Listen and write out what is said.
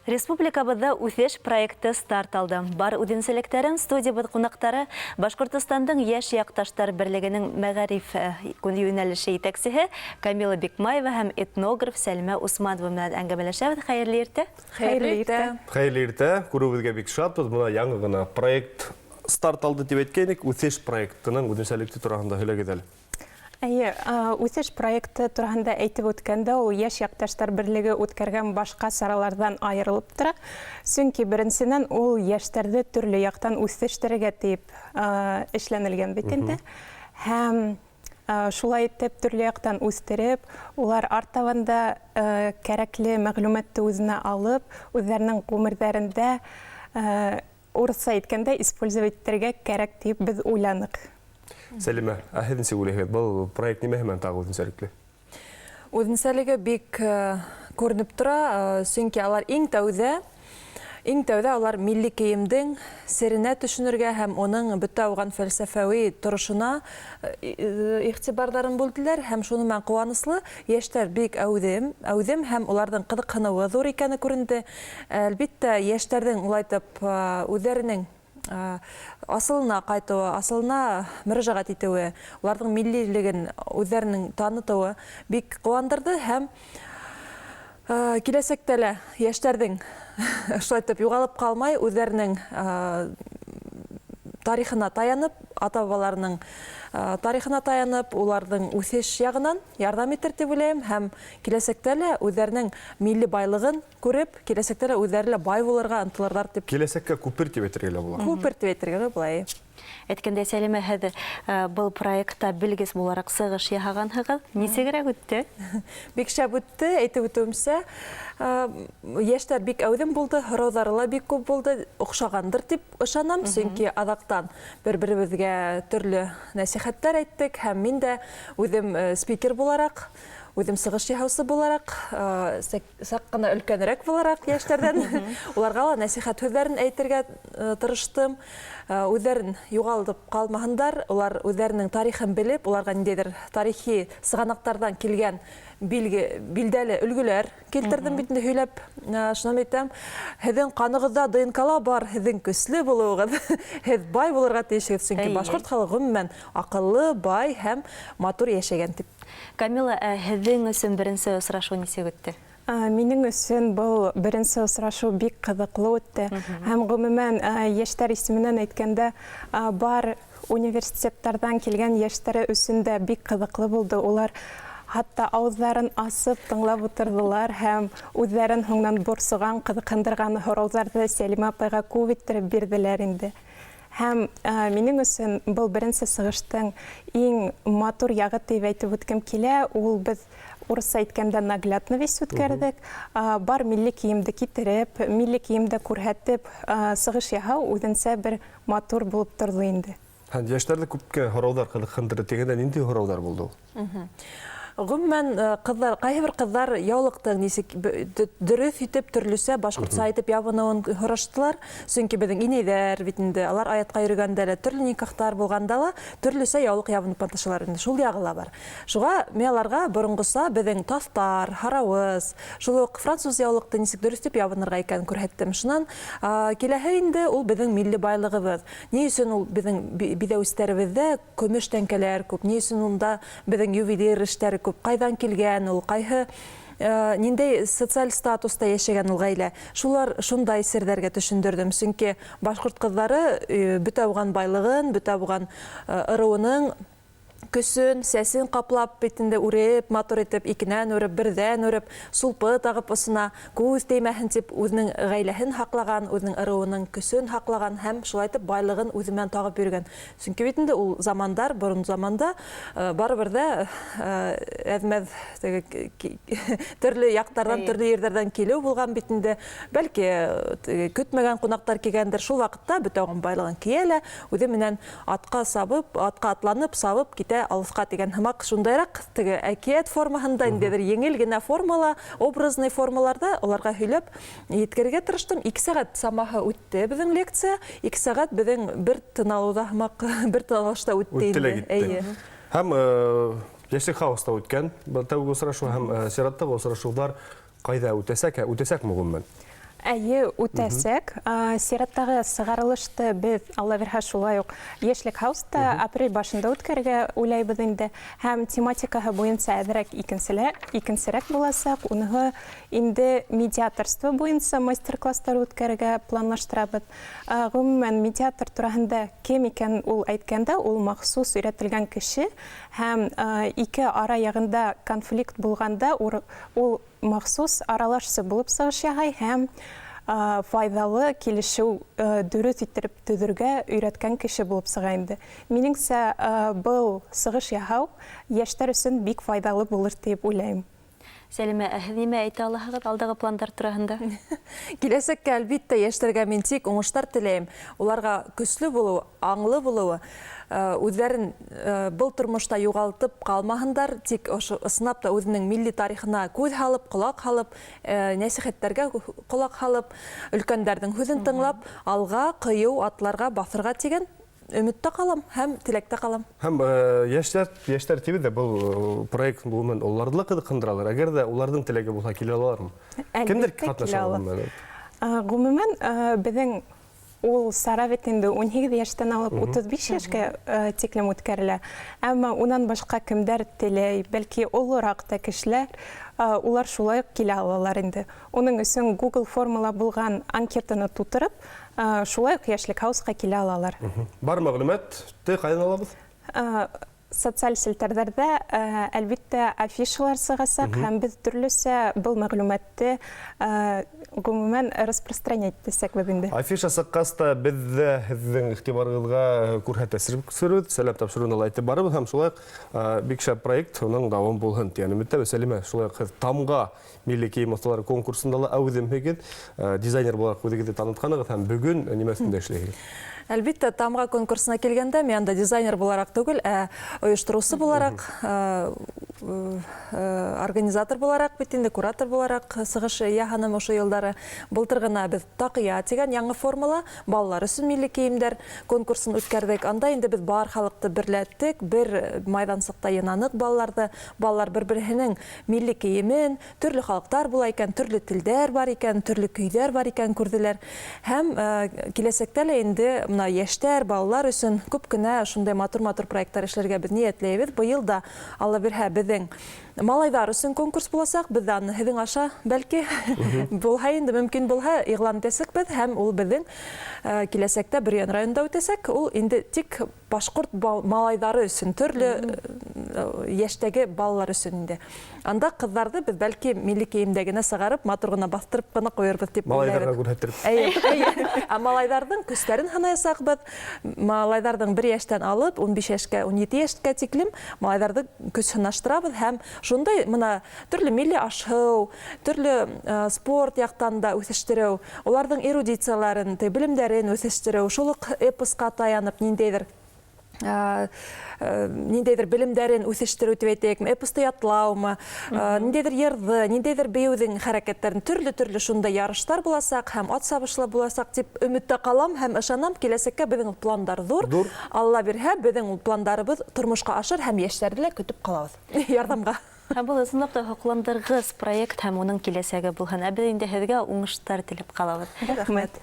Республикабызда үҫеш проекты старт алды. Бар үҙенсәлектәрен студиябыҙ ҡунаҡтары Башҡортостандың йәш яҡташтар берлегенең мәғариф йүнәлеше етәксеһе Камила Бикмаева һәм этнограф Сәлимә Усманова менән әңгәмәләшәбеҙ. Хәйерле иртә. Хәйерле иртә. Хәйерле иртә. Күреүебеҙгә бик шатбыҙ. Бына яңы ғына проект старт алды дип әйткәйнек. Үҫеш проектының үҙенсәлекте тураһында һөйләгеҙ әле. Үҫеш проекты тураһында әйтеп үткәндә, ул йәш яҡташтар берлеге үткәргән башҡа сараларҙан айырылып тора. Сөнки беренсенән ул йәштәрҙе төрлө яҡтан үҫештерергә тип эшләнелгән бит инде. Һәм шулай итеп төрлө яҡтан үҫтереп, улар артабанда кәрәкле мәғлүмәтте үҙенә алып, үҙҙәренең ғүмерҙәрендә урысса әйткәндә использовать итергә кәрәк дип беҙ уйланыҡ. Сәлимә, һеҙ нисек уйлайһығыҙ? Был проект нимә һәмән тағы үҙенсәлекле? Үҙенсәлеге бик күренеп тора, сөнки алар иң тәүҙә алар милли кейемдең серенә төшөнөргә һәм уның бөтә уған фәлсәфәүи торошона иғтибарҙарын бүлделәр һәм шуны менән ҡыуаныслы йәштәр бик әүҙем һәм уларҙың ҡыҙыҡһыныуы ҙур икәне күренде. Әлбиттә, йәштәрҙең улайтып үҙҙәренең асылына ҡайтыуы, асылына мөрәжәғәт итеүе, уларҙың миллилеген үҙҙәренең танытыуы бик ҡыуандырҙы һәм киләсәктә лә йәштәрҙең шулайтып юғалып ҡалмай, үҙҙәренең тарихына таянып, ата-бабаларының тарихына таянып, уларҙың үҫеш яғынан ярҙам итер дип уйлайым һәм киләсәктә лә үҙҙәренең милли байлығын күреп, киләсәктә лә үҙҙәре лә бай булырға ынтылырҙар дип. Киләсәккә күпер тип әйтергә лә була. Күпер тип әйтергә лә була. Әйткәндәй, Сәлимә, һеҙ был проектта белгес булараҡ сығыш яһағанһығыҙ. Нисегерәк үтте? Бик шәп үтте, әйтеп үтеүемсә, йәштәр бик әүҙем булды, һорауҙары ла бик күп булды, оҡшағандыр дип ышанам, сөнки аҙаҡтан бер-беребеҙгә төрлө нәсихәттәр әйттек һәм мин дә үҙем спикер булараҡ, үҙем сығыш яһаусы булараҡ, саҡ ҡына өлкәнерәк булараҡ йәштәрҙән уларға ла нәсихәт һүҙҙәрен әйтергә тырыштым. Үҙҙәрен юғалып ҡалмаһындар, улар үҙҙәренең тарихын белеп, уларға ниндәйҙер тарихи сығанаҡтарҙан килгән билдәле өлгөләр килтерҙем бит инде һөйләп. Шунан әйтәм, һеҙҙең ҡанығыҙҙа ДНК-ла бар, һеҙҙең көслө булыуығыҙ, һеҙ бай булырға тейешһегеҙ, сөнки башҡорт халығы ғөмүмән аҡыллы, бай һәм матур йәшәгән тип. Камила, һеҙҙең өсөн беренсе осрашыу нисек үтте? Минең өсөн был беренсе осрашыу бик ҡыҙыҡлы үтте. Һәм ғөмүмән йәштәр исеменән әйткәндә, бар университеттарҙан килгән йәштәре өсөн дә бик ҡыҙыҡлы булды. Улар хатта ауыҙҙарын асып тыңлап ултырҙылар һәм үҙҙәрен һуңынан борсоған, ҡыҙыҡһындырған һорауҙарҙы Сәлимә апайға күп иттереп бирҙеләр инде. Һәм минең өсөн был беренсе сығыштың иң матур яғы тип әйтеп үткем килә. Ул беҙ урысса әйткәндә наглядно вис үткәрҙек. Бар милли кейемде китереп, милли кейемде күрһәтеп, сығыш яһау үҙенсә бер матур булып торҙо инде. Йәштәрҙе күпкә һорауҙар ҡыҙыҡһындырды тигәндә ниндәй һорауҙар булды ул? Ғөмүмән, ҡайһы бер ҡыҙҙар яулыҡтың нисек дөрөҫ итеп, төрлөсә башҡортса итеп ябыныуын һораштылар. Сөнки беҙҙең инәйҙәр бит инде, алар аятҡа йөрөгәндә лә, төрлө никахтар булғанда ла төрлөсә яулыҡ ябынып маташалар инде. Шул яғы ла бар. Шуға мин аларға боронғоса беҙҙең таҫтар, һарауыз, шул уҡ француз яулыҡты нисек дөрөҫ итеп ябынырға икәнен күрһәттем. Шунан киләһе инде ул беҙҙең милли байлығыбыҙ. Ни өсөн ул беҙҙең биҙәүестәребеҙҙә көмөш тәңкәләр күп, ни өсөн унда беҙҙең ювелир эштәре күп, ҡайҙан килгән ул, ҡайһы ниндәй социаль статуста йәшәгән ул ғаилә. Шундай серҙәргә төшөндөрҙөм. Сөнки башҡорт ҡыҙҙары бөтә уған байлығын, бөтә уған ырыуының көсөн, сәсен ҡаплап битендә үреп, матур итеп, икенән үреп, берҙән үреп, сулпы тағып осона, күҙ теймәһен тип, үҙенең ғаиләһен һаҡлаған, үҙенең ырыуының көсөн һаҡлаған һәм шулай итеп байлығын үҙенән тағып йөрөгән. Сөнки бит инде ул замандар, борон заманда барыбер ҙә әҙмәҙ төрлө яҡтарҙан, төрлө ерҙәрҙән килеү булған бит инде. Бәлки көтмәгән ҡунаҡтар килгәндер, шул ваҡытта бөтә уған байлығын кейә лә, үҙе менән атҡа атланып, сабып китә алыҫҡа тигән һымаҡ, шундайыраҡ әкиәт формаһында, ниндәйҙер еңел генә формала, образный формаларҙа уларға һөйләп еткерергә тырыштым. 2 сәғәт самаһы үтте беҙҙең лекция, 2 сәғәт беҙҙең бер тын һымаҡ, бер тын алышта үтте инде. Һәм йәшлек хаоста үткән, тәүге осрашыу һәм сираттағы осрашыуҙар ҡайҙа үтәсәкме ғөмүмән? Әйе, үтәсәк. Сираттағы сығарылышты біз, Алла верһә шулай ук, Яшьлек хауста апрель башында үткәргә уйлайбыз инде. Һәм тематикаһы буенча әҙерәк икенсерәк буласак, уныһы инде медиаторство буенча мастер-класстар үткәргә планлаштырабыз. Гомумән медиатор тураһында кем икән ул әйткәндә, ул махсус өйрәтелгән кеше һәм ике ара ягында конфликт булганда ул махсус аралашсы булып сығыш яһай һәм файдалы килешеү дөрес иттереп төҙөргә өйрәткән кеше булып сыға инде. Минеңсә, был сығыш яһау йәштәр өсөн бик файдалы булыр дип уйлайым. Сәлимә, һеҙ нимә әйтә алаһығыҙ алдағы пландар тураһында? Киләсәккә әлбиттә йәштәргә мин тик уңыштар теләйем. Уларға көслө булыу, аңлы булыуы, үҙҙәрен был тормошта юғалтып ҡалмаһындар, тик ошо ысынлап та үҙенең милли тарихына күҙ һалып, ҡолаҡ һалып, нәсихәттәргә ҡолаҡ һалып, өлкәндәрҙең һүҙен тыңлап, алға ҡыйыу атларға баҫырға тигән өмөттә ҡалам һәм теләктә ҡалам. Һәм йәштәр тибеҙ дә был проект булмын, уларҙы ла ҡыҙыҡһындыралар. Әгәр дә уларҙың теләге булһа, килә алалармы? Кемдер ҡатнаша алалар? Гомумән, беҙҙең ул сара бит инде 18 йәштән алып 35 йәшкә тиклем үткәрелә. Әммә унан башҡа кемдәр теләй, бәлки олораҡ та кешеләр, улар шулай уҡ килә алалар инде. Уның өсөн Google формула булған анкетаны тутырып, шулай уҡ Йәшлек хаусҡа килә алалар. Бар мәғлүмәт, ҡайҙан алабыҙ? Социаль селтәрҙәрҙә әлбиттә афишалар сығасаҡ һәм беҙ төрлөсә был мәғлүмәтте гомумән распространять итәсәкбеҙ инде. Афиша сыҡҡас та беҙ ҙә һеҙҙең иғтибарығыҙға күрһәтәсебеҙ, сәләм тапшырыуына ла әйтеп барыбыҙ һәм шулай бик шәп проект уның дауам булһын тигән өмөттәбеҙ. Сәлимә, шулай һеҙ тамға милли кейем оҫталары конкурсында ла әүҙемһегеҙ, дизайнер булараҡ үҙегеҙҙе танытҡанығыҙ һәм бөгөн нимә өҫтөндә эшләйһегеҙ? Әлбиттә, тамға конкурсына килгәндә, мен анда дизайнер булараҡ түгел, ойоштороусы булараҡ, организатор булараҡ, бит инде куратор булараҡ сығыш яһаным ошо йылдары. Былтыр ғына беҙ таҡыя тигән яңы формула, балалар өсөн милли кейемдәр конкурсын үткәрҙек. Анда инде беҙ бар халыҡты берләттек, бер майҙансыҡта йынаныҡ балаларҙы. Балалар бер-береһенең милли кейемен, төрлө халыҡтар була икән, төрлө телдәр бар икән, төрлө көйҙәр бар икән күрҙеләр. Һәм киләсәктә лә инде йәштәр, балалар өсөн күп кенә шундай матур-матур проекттар эшләргә беҙ ниәтләйбеҙ. Быйыл да Алла бирһә беҙҙең малайҙар өсөн конкурс буласаҡ. Беҙ ҙә аны һеҙҙең аша бәлки булһа инде мөмкин булһа иғлан итәсәкбеҙ һәм ул беҙҙең киләсәктә Бөрйән районында үтәсәк. Ул инде тик башҡорт малайҙары өсөн, төрлө йәштәге балалар өсөн инде. Анда ҡыҙҙарҙы беҙ бәлки милли кейемдә генә сығарып, матур ғына баҫтырып ҡына ҡуйырбыҙ дип Малайҙарға күрһәттереп. Малайҙарҙың көстәрен һынаясаҡбыҙ. Малайҙарҙың 1 йәштән алып 15 йәшкә, 17 йәшкә тиклем малайҙарҙы көс һынаштырабыҙ һәм шундай мына төрлө милли ашһыу, төрлө спорт яҡтан да үҫештереү, уларҙың эрудицияларын, белемдәрен үҫештереү, шул уҡ эпосҡа таянып ниндәйҙер белемдәрен үҫештереү тип әйтәйек, эпосты ятлаумы, ниндәйҙер йырҙы, ниндәйҙер бейеүҙең хәрәкәттәрен, төрлө шундай ярыштар буласаҡ һәм ат сабышлы буласаҡ тип өмөттә ҡалам һәм ышанам, киләсәккә беҙҙең пландар ҙур. Алла бирһә, беҙҙең пландарыбыҙ тормошҡа ашыр һәм йәштәрҙе лә көтөп ҡалабыҙ ярҙамға. Һәм был ысынлап та һоҡландырғыс проект һәм уның киләсәге булһын. Ә беҙ инде һеҙгә уңыштар теләп ҡалабыҙ. Рәхмәт.